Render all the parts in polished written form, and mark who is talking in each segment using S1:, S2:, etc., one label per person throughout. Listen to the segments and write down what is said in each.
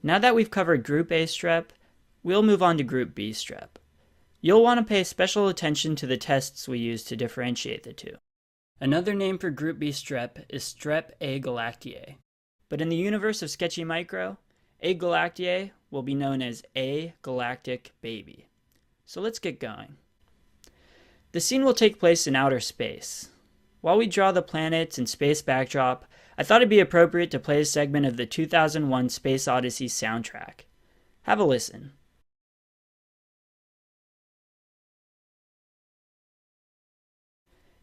S1: Now that we've covered Group A strep, we'll move on to Group B strep. You'll want to pay special attention to the tests we use to differentiate the two. Another name for Group B strep is Strep A galactiae, but in the universe of Sketchy Micro, A galactiae will be known as A galactic baby. So let's get going. The scene will take place in outer space. While we draw the planets and space backdrop, I thought it'd be appropriate to play a segment of the 2001 Space Odyssey soundtrack. Have a listen.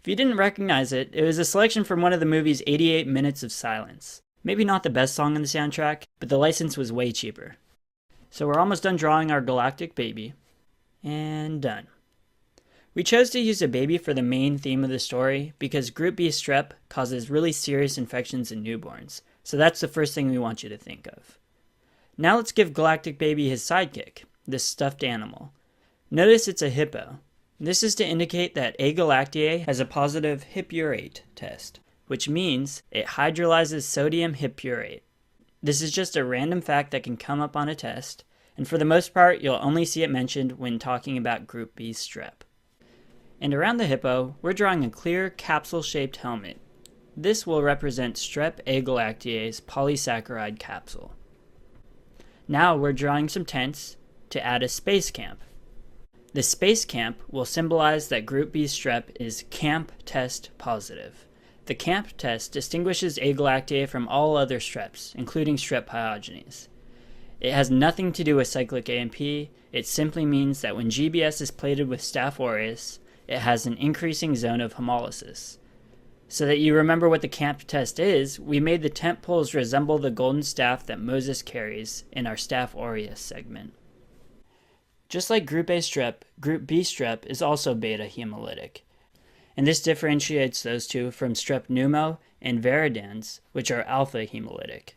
S1: If you didn't recognize it, it was a selection from one of the movie's 88 Minutes of Silence. Maybe not the best song on the soundtrack, but the license was way cheaper. So we're almost done drawing our galactic baby. And done. We chose to use a baby for the main theme of the story because Group B strep causes really serious infections in newborns, so that's the first thing we want you to think of. Now let's give Galactic Baby his sidekick, this stuffed animal. Notice it's a hippo. This is to indicate that A galactiae has a positive hippurate test, which means it hydrolyzes sodium hippurate. This is just a random fact that can come up on a test, and for the most part you'll only see it mentioned when talking about Group B strep. And around the hippo, we're drawing a clear capsule-shaped helmet. This will represent Strep A galactiae's polysaccharide capsule. Now we're drawing some tents to add a space camp. The space camp will symbolize that Group B strep is camp test positive. The camp test distinguishes A galactiae from all other streps, including Strep pyogenes. It has nothing to do with cyclic AMP, it simply means that when GBS is plated with Staph aureus, it has an increasing zone of hemolysis. So that you remember what the camp test is, we made the tent poles resemble the golden staff that Moses carries in our Staph aureus segment. Just like Group A strep, Group B strep is also beta hemolytic. And this differentiates those two from Strep pneumo and viridans, which are alpha hemolytic.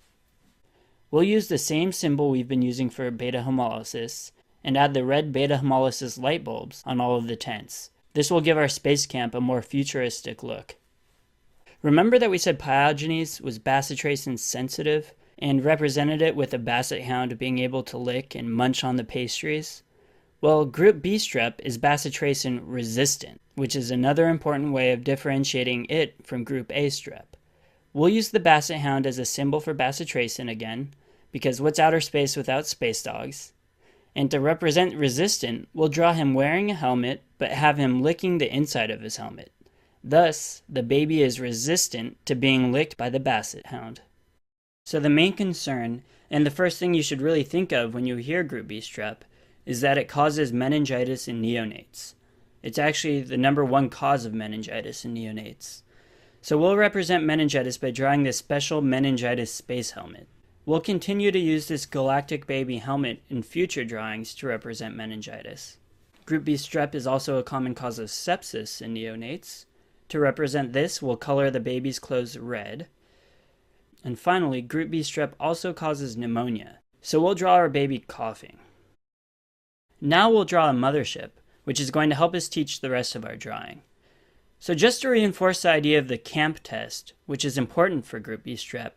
S1: We'll use the same symbol we've been using for beta hemolysis and add the red beta hemolysis light bulbs on all of the tents. This will give our space camp a more futuristic look. Remember that we said pyogenes was bacitracin sensitive and represented it with a basset hound being able to lick and munch on the pastries? Well, Group B strep is bacitracin resistant, which is another important way of differentiating it from Group A strep. We'll use the basset hound as a symbol for bacitracin again, because what's outer space without space dogs? And to represent resistant, we'll draw him wearing a helmet, but have him licking the inside of his helmet. Thus, the baby is resistant to being licked by the basset hound. So the main concern, and the first thing you should really think of when you hear Group B strep, is that it causes meningitis in neonates. It's actually the #1 cause of meningitis in neonates. So we'll represent meningitis by drawing this special meningitis space helmet. We'll continue to use this galactic baby helmet in future drawings to represent meningitis. Group B strep is also a common cause of sepsis in neonates. To represent this, we'll color the baby's clothes red. And finally, Group B strep also causes pneumonia, so we'll draw our baby coughing. Now we'll draw a mothership, which is going to help us teach the rest of our drawing. So just to reinforce the idea of the camp test, which is important for Group B strep,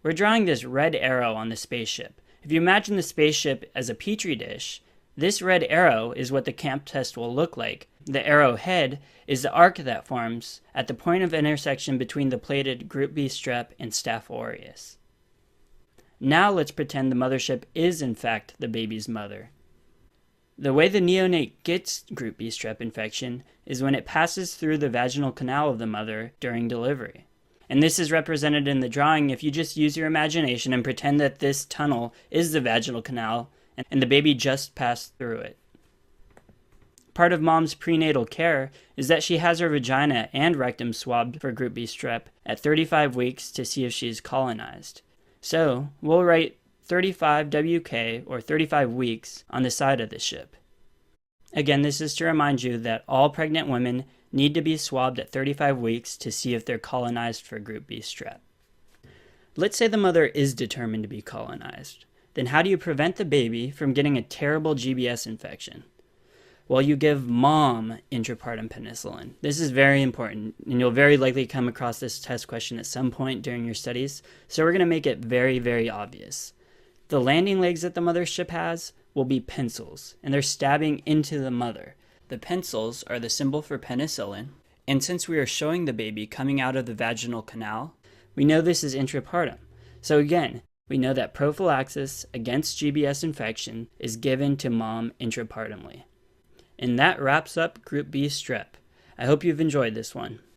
S1: we're drawing this red arrow on the spaceship. If you imagine the spaceship as a petri dish, this red arrow is what the camp test will look like. The arrow head is the arc that forms at the point of intersection between the plated Group B strep and Staph aureus. Now let's pretend the mothership is in fact the baby's mother. The way the neonate gets Group B strep infection is when it passes through the vaginal canal of the mother during delivery. And this is represented in the drawing if you just use your imagination and pretend that this tunnel is the vaginal canal and the baby just passed through it. Part of mom's prenatal care is that she has her vagina and rectum swabbed for Group B strep at 35 weeks to see if she's colonized. So we'll write 35 WK or 35 weeks on the side of the ship. Again, this is to remind you that all pregnant women need to be swabbed at 35 weeks to see if they're colonized for Group B strep. Let's say the mother is determined to be colonized. Then how do you prevent the baby from getting a terrible GBS infection? Well, you give mom intrapartum penicillin. This is very important, and you'll very likely come across this test question at some point during your studies, so we're going to make it very, very obvious. The landing legs that the mothership has will be pencils, and they're stabbing into the mother. The pencils are the symbol for penicillin, and since we are showing the baby coming out of the vaginal canal, we know this is intrapartum. So again, we know that prophylaxis against GBS infection is given to mom intrapartumly. And that wraps up Group B strep. I hope you've enjoyed this one.